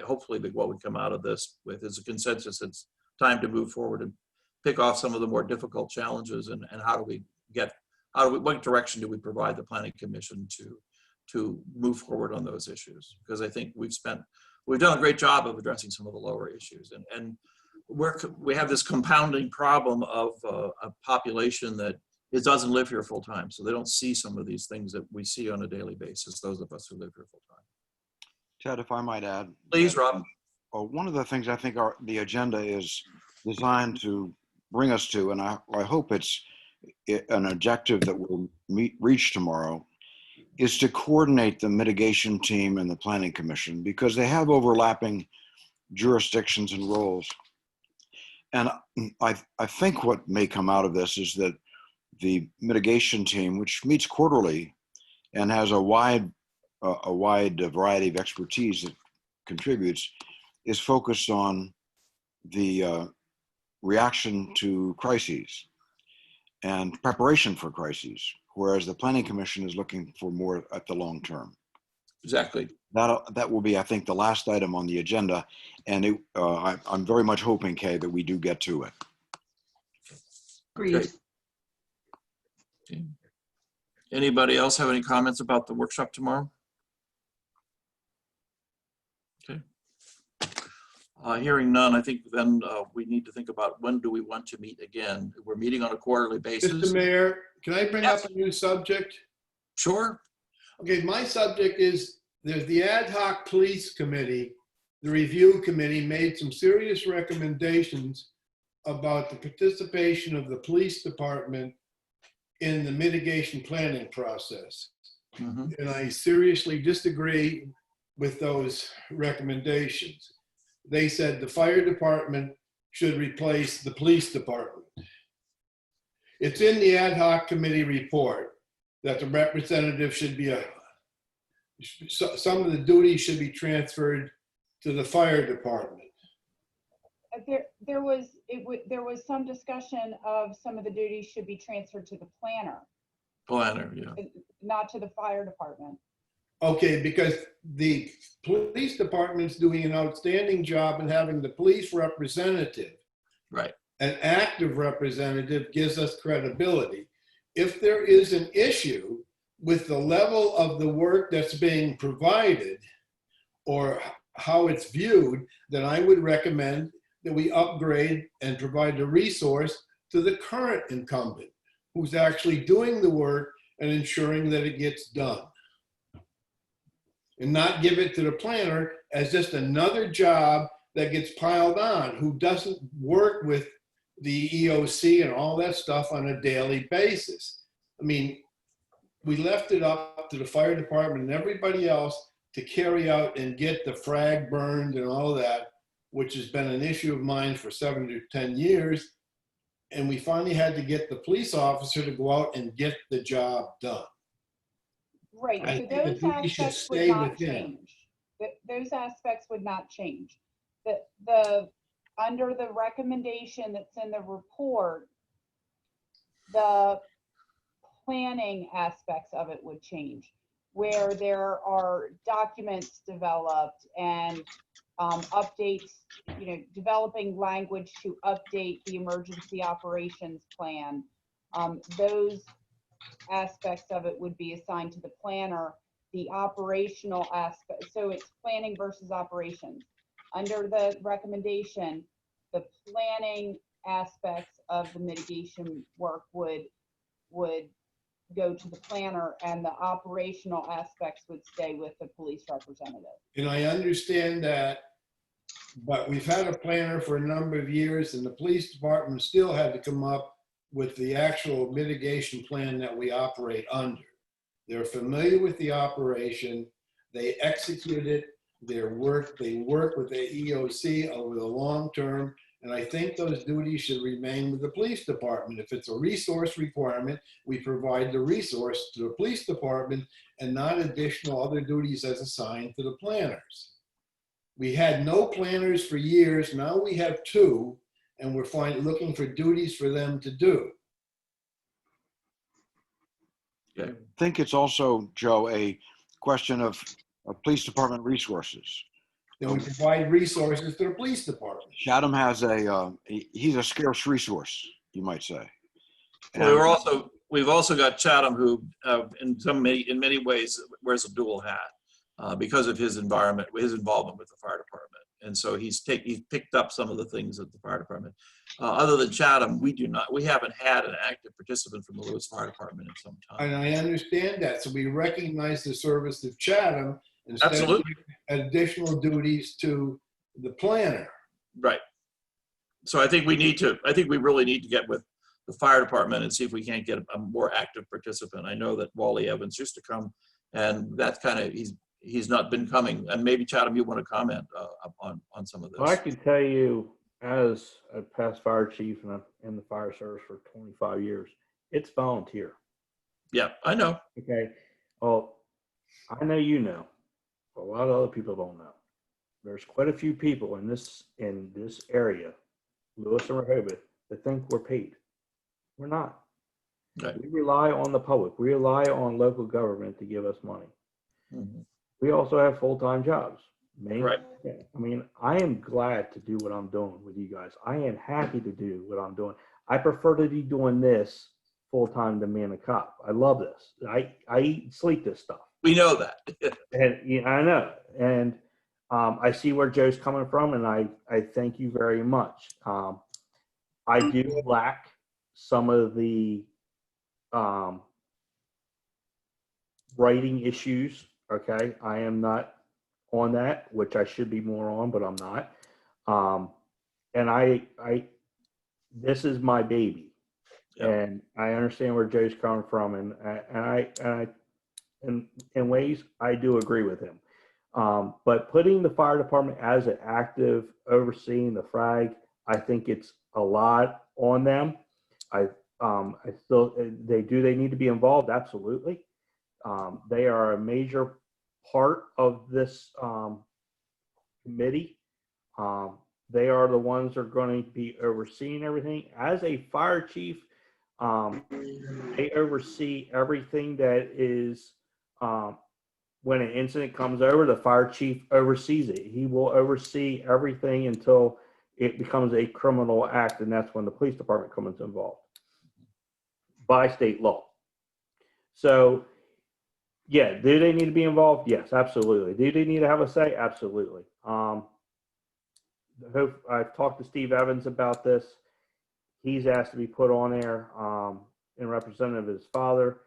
hopefully what we come out of this with is a consensus. It's time to move forward and pick off some of the more difficult challenges and what direction do we provide the Planning Commission to move forward on those issues? Because I think we've done a great job of addressing some of the lower issues, and we have this compounding problem of a population that doesn't live here full time, so they don't see some of these things that we see on a daily basis. Those of us who live here full time. Ted, if I might add, Please, Rob. One of the things I think the agenda is designed to bring us to, and I hope it's an objective that we'll reach tomorrow, is to coordinate the mitigation team and the Planning Commission, because they have overlapping jurisdictions and roles. And I think what may come out of this is that the mitigation team, which meets quarterly and has a wide variety of expertise that contributes, is focused on the reaction to crises and preparation for crises, whereas the Planning Commission is looking for more at the long term. Exactly. That will be, I think, the last item on the agenda, and I'm very much hoping, Kay, that we do get to it. Agreed. Okay. Anybody else have any comments about the workshop tomorrow? Okay. Hearing none, I think then we need to think about when do we want to meet again. We're meeting on a quarterly basis. Mr. Mayor, can I bring Yes. up a new subject? Sure. Okay, my subject is there's the ad hoc police committee. The review committee made some serious recommendations about the participation of the police department in the mitigation planning process. Mm-hmm. And I seriously disagree with those recommendations. They said the fire department should replace the police department. It's in the ad hoc committee report that the representative should be some of the duties should be transferred to the fire department. There was some discussion of some of the duties should be transferred to the planner, Yeah. not to the fire department. Okay, because the police department's doing an outstanding job in having the police representative. Right. An active representative gives us credibility. If there is an issue with the level of the work that's being provided or how it's viewed, then I would recommend that we upgrade and provide the resource to the current incumbent who's actually doing the work and ensuring that it gets done. And not give it to the planner as just another job that gets piled on, who doesn't work with the EOC and all that stuff on a daily basis. I mean, we left it up to the fire department and everybody else to carry out and get the frag burned and all that, which has been an issue of mine for 7 to 10 years. And we finally had to get the police officer to go out and get the job done. Right, I so think the those duty should aspects would stay not with him. change. Those aspects would not change. Under the recommendation that's in the report, the planning aspects of it would change, where there are documents developed and updates, developing language to update the emergency operations plan. Those aspects of it would be assigned to the planner. The operational aspect, so it's planning versus operations. Under the recommendation, the planning aspects of the mitigation work would go to the planner, and the operational aspects would stay with the police representative. And I understand that, but we've had a planner for a number of years, and the police department still had to come up with the actual mitigation plan that we operate under. They're familiar with the operation, they execute it, they work with the EOC over the long term, and I think those duties should remain with the police department. If it's a resource requirement, we provide the resource to the police department and not additional other duties as assigned to the planners. We had no planners for years, now we have 2, and we're looking for duties for them to do. I think it's also, Joe, a question of police department resources. Then we provide resources to the police department. Chatham has he's a scarce resource, you might say. Well, we've also got Chatham, who in many ways wears a dual hat because of his involvement with the fire department. And so he's picked up some of the things at the fire department. Other than Chatham, we haven't had an active participant from the Lewes Fire Department in some time. And I understand that. So we recognize the service of Chatham instead Absolutely. of additional duties to the planner. Right. So I think we really need to get with the fire department and see if we can't get a more active participant. I know that Wally Evans used to come, and that's kind of, he's not been coming. And maybe Chatham, you want to comment on some of this? Well, I can tell you, as a past fire chief and I'm in the fire service for 25 years, it's volunteer. Yeah, I know. Okay. Well, I know you know, but a lot of other people don't know. There's quite a few people in this area, Lewes and Rehoboth, that think we're paid. We're not. Right. We rely on the public. We rely on local government to give us money. Mm-hmm. We also have full-time jobs. Right. I mean, I am glad to do what I'm doing with you guys. I am happy to do what I'm doing. I prefer to be doing this full-time than being a cop. I love this. I eat and sleep this stuff. We know that. And yeah, I know. And I see where Joe's coming from, and I thank you very much. I do lack some of the writing issues. Okay, I am not on that, which I should be more on, but I'm not. And this is my baby, and I understand where Joe's coming from, and I in ways I do agree with him. But putting the fire department as an active overseeing the frag, I think it's a lot on them. I still, they need to be involved. Absolutely. They are a major part of this committee. They are the ones that are going to be overseeing everything. As a fire chief, they oversee everything that is, when an incident comes over, the fire chief oversees it. He will oversee everything until it becomes a criminal act, and that's when the police department comes involved by state law. So, yeah, do they need to be involved? Yes, absolutely. Do they need to have a say? Absolutely. I've talked to Steve Evans about this. He's asked to be put on there in representative of his father.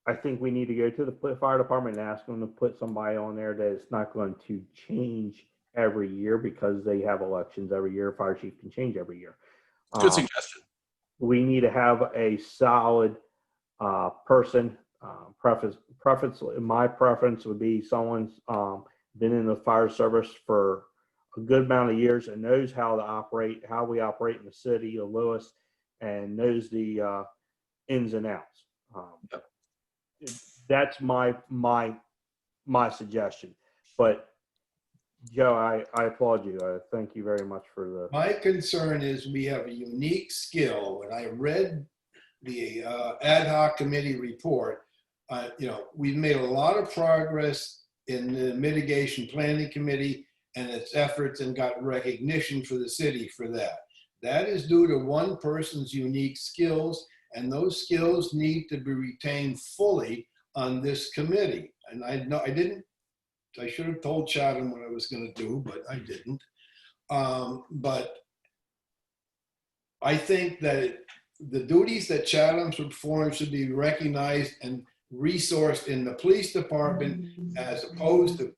I think we need to go to the fire department and ask them to put somebody on there that is not going to change every year, because they have elections every year. Fire chief can change every year. Good suggestion. We need to have a solid person. My preference would be someone's been in the fire service for a good amount of years and knows how we operate in the city of Lewes, and knows the ins and outs. That's my suggestion. But Joe, I applaud you. I thank you very much for the. My concern is we have a unique skill. When I read the ad hoc committee report, we've made a lot of progress in the mitigation planning committee and its efforts, and got recognition for the city for that. That is due to one person's unique skills, and those skills need to be retained fully on this committee. And I should have told Chatham what I was going to do, but I didn't. But I think that the duties that Chatham performs should be recognized and resourced in the police department, as opposed to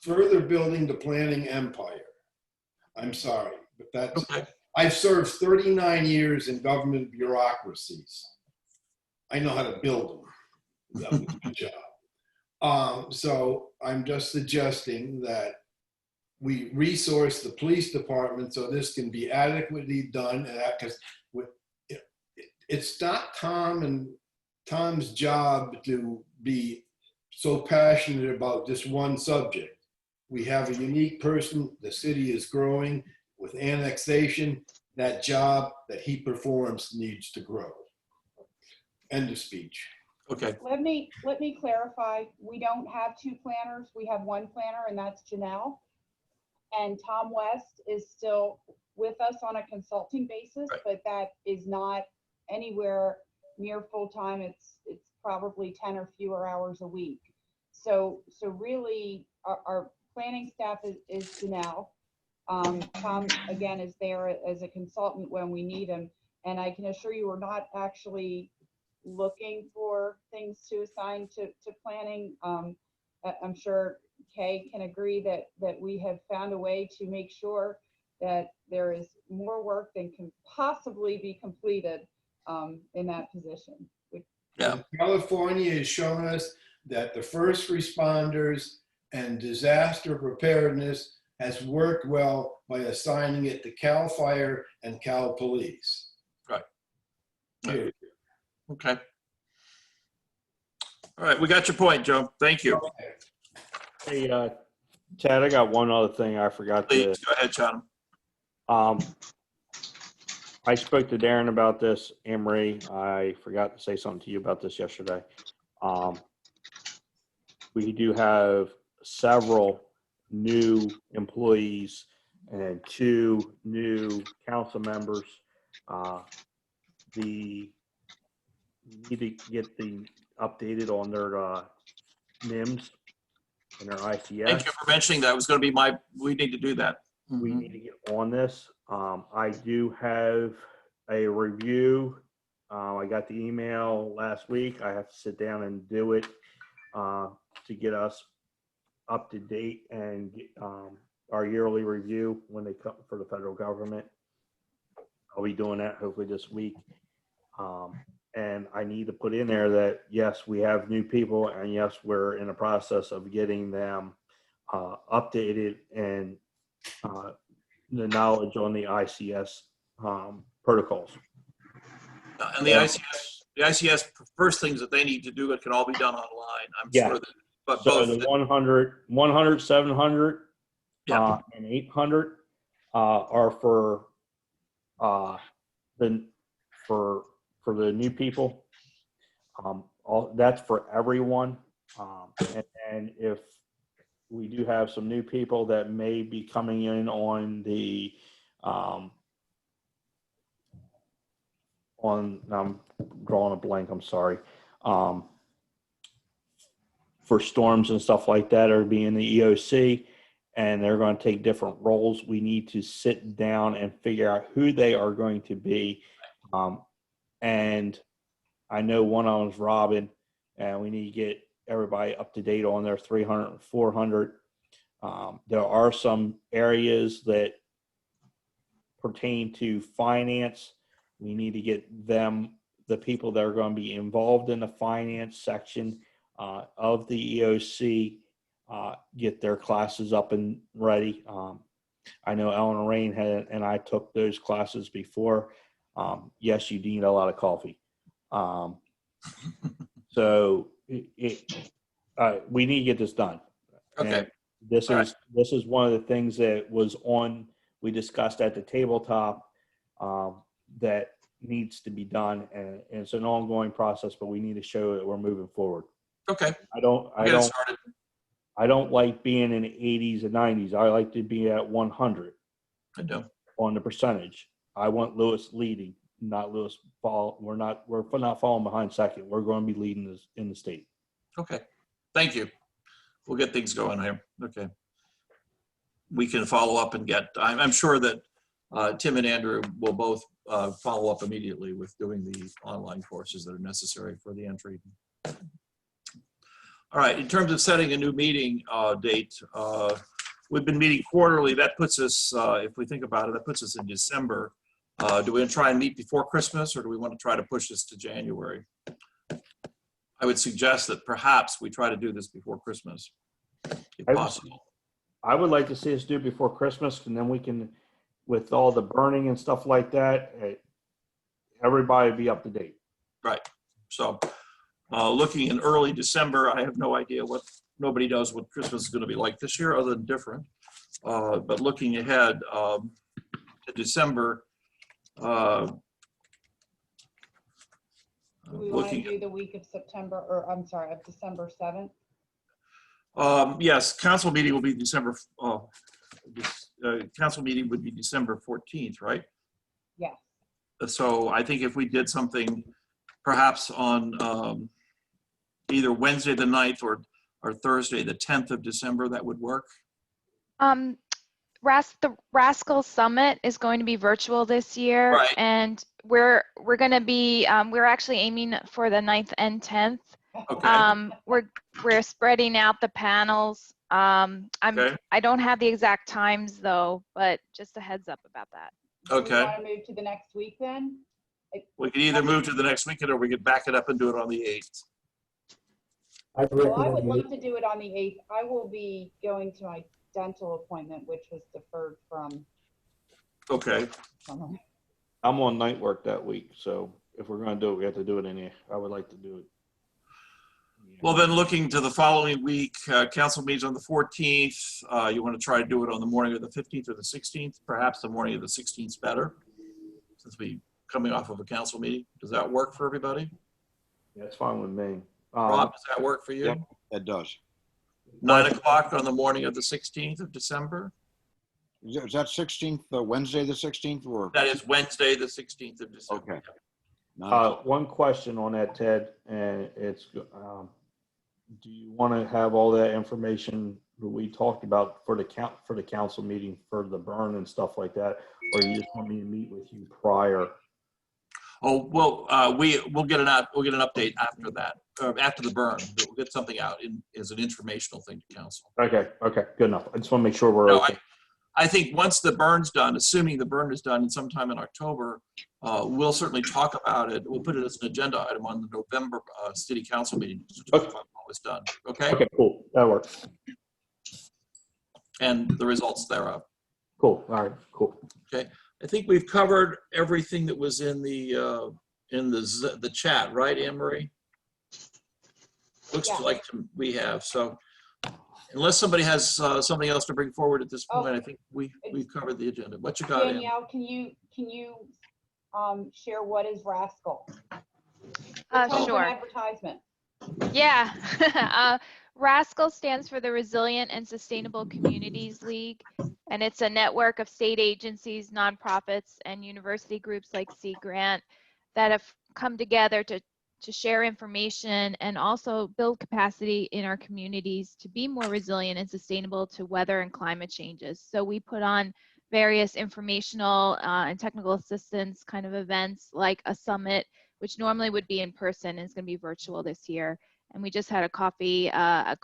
further building the planning empire. I'm sorry, but that's, Okay. I've served 39 years in government bureaucracies. I know how to build them. That was my job. So I'm just suggesting that we resource the police department so this can be adequately done, because it's not Tom's job to be so passionate about this one subject. We have a unique person. The city is growing. With annexation, that job that he performs needs to grow. End of speech. Okay, Let me clarify. We don't have two planners. We have one planner, and that's Janelle. And Tom West is still with us on a consulting basis, Right. but that is not anywhere near full-time. It's probably 10 or fewer hours a week. So really, our planning staff is Janelle. Tom, again, is there as a consultant when we need him. And I can assure you, we're not actually looking for things to assign to planning. I'm sure Kay can agree that we have found a way to make sure that there is more work than can possibly be completed in that position. yeah, California has shown us that the first responders and disaster preparedness has worked well by assigning it to Cal Fire and Cal Police. Right. Period. okay. All right, we got your point, Joe. Thank you. Hey, Chad, I got one other thing I forgot to. Please, go ahead, Chatham. I spoke to Darren about this, Emery. I forgot to say something to you about this yesterday. We do have several new employees and 2 new council members. We need to get the updated on their NIMS and their ICS. Thank you for mentioning that. It was going to be we need to do that. We need to get on this. I do have a review. I got the email last week. I have to sit down and do it to get us up to date and get our yearly review when they come for the federal government. I'll be doing that hopefully this week. And I need to put in there that, yes, we have new people, and yes, we're in the process of getting them updated and the knowledge on the ICS protocols. And the ICS first things that they need to do, it can all be done online. I'm sure that, but so both the 100, 700, Yeah. and 800 are for the new people. All that's for everyone. And if we do have some new people that may be coming in on the I'm drawing a blank, I'm sorry. For storms and stuff like that, or being the EOC, and they're going to take different roles. We need to sit down and figure out who they are going to be. And I know one of them is Robin, and we need to get everybody up to date on their 300 and 400. There are some areas that pertain to finance. We need to get them, the people that are going to be involved in the finance section of the EOC, get their classes up and ready. I know Eleanor Rain and I took those classes before. Yes, you need a lot of coffee. So we need to get this done. Okay. And this is one of the things that was we discussed at the tabletop that needs to be done, and it's an ongoing process, but we need to show that we're moving forward. Okay. I don't like being in the 80s and 90s. I like to be at 100. I do. On the percentage. I want Lewes leading, not Lewes fall. We're not falling behind second. We're going to be leading this in the state. Okay. Thank you. We'll get things going here. Okay. We can follow up and I'm sure that Tim and Andrew will both follow up immediately with doing the online courses that are necessary for the entry. All right, in terms of setting a new meeting date, we've been meeting quarterly. That puts us, if we think about it, that puts us in December. Do we want to try and meet before Christmas, or do we want to try to push this to January? I would suggest that perhaps we try to do this before Christmas, if possible. I would like to see us do it before Christmas, and then we can, with all the burning and stuff like that, everybody be up to date. Right. So looking in early December, I have no idea nobody knows what Christmas is going to be like this year other than different. But looking ahead to December, Do we want to do the week of September, or I'm sorry, of December 7th? Yes, council meeting will be December, council meeting would be December 14th, right? Yes. So I think if we did something perhaps on either Wednesday the 9th or Thursday the 10th of December, that would work. The Rascal Summit is going to be virtual this year, Right. and we're going to be we're actually aiming for the 9th and 10th. Okay. We're spreading out the panels. Okay. I don't have the exact times though, but just a heads up about that. Do we Okay. want to move to the next week then? We could either move to the next weekend or we could back it up and do it on the 8th. I Well, I would recommend love to do it on the 8th. I will be going to my dental appointment, which was deferred from Okay. summer. I'm on night work that week, so if we're gonna do it, we have to do it in here. I would like to do it. Well, then looking to the following week, council meets on the 14th. You want to try to do it on the morning of the 15th or the 16th? Perhaps the morning of the 16th is better, since we coming off of a council meeting. Does that work for everybody? That's fine with me. Rob, does that work for you? Yep. It does. 9 o'clock on the morning of the 16th of December? Is that 16th, Wednesday, the 16th, or? That is Wednesday, the 16th of December. Okay. 9 o'clock. One question on that, Ted, and it's, do you want to have all that information that we talked about for the council meeting for the burn and stuff like that, or you just want me to meet with you prior? Oh, well, we'll get an update after that, after the burn. We'll get something out as an informational thing to council. Okay, good enough. I just want to make sure we're No, okay. I think once the burn's done, assuming the burn is done sometime in October, we'll certainly talk about it. We'll put it as an agenda item on the November city council meeting to talk about what was done. Okay? Okay, cool. That works. And the results thereof. Cool. All right, cool. Okay. I think we've covered everything that was in the chat, right, Anne Marie? Looks Yeah. like we have. So unless somebody has something else to bring forward at this point, I think we've covered the agenda. What you got, Anne? Danielle, can you share what is Rascal? Sure. Advertisement. Yeah. Rascal stands for the Resilient and Sustainable Communities League, and it's a network of state agencies, nonprofits, and university groups like Sea Grant that have come together to share information and also build capacity in our communities to be more resilient and sustainable to weather and climate changes. So we put on various informational and technical assistance kind of events like a summit, which normally would be in person and is going to be virtual this year. And we just had a coffee,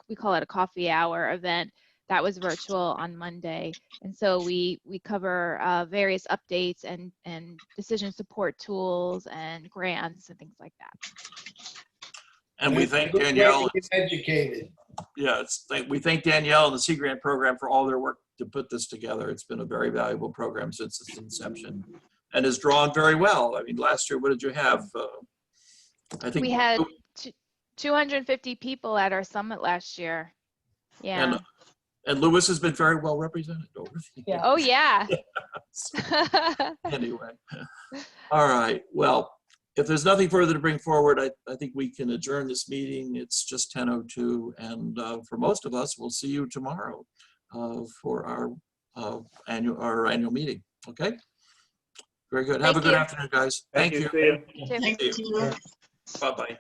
we call it a coffee hour event that was virtual on Monday. And so we cover various updates and decision support tools and grants and things like that. And we thank Good way to Danielle. get educated. Yeah, we thank Danielle and the Sea Grant program for all their work to put this together. It's been a very valuable program since its inception and has drawn very well. I mean, last year, what did you have? I think we had 250 people at our summit last year. Yeah. And Lewes has been very well represented over the years. Oh, yeah. Anyway, all right. Well, if there's nothing further to bring forward, I think we can adjourn this meeting. It's just 10:02, and for most of us, we'll see you tomorrow for our annual meeting. Okay. Very good. Have a good afternoon, guys. Thank you. See you. Thank you. Bye-bye.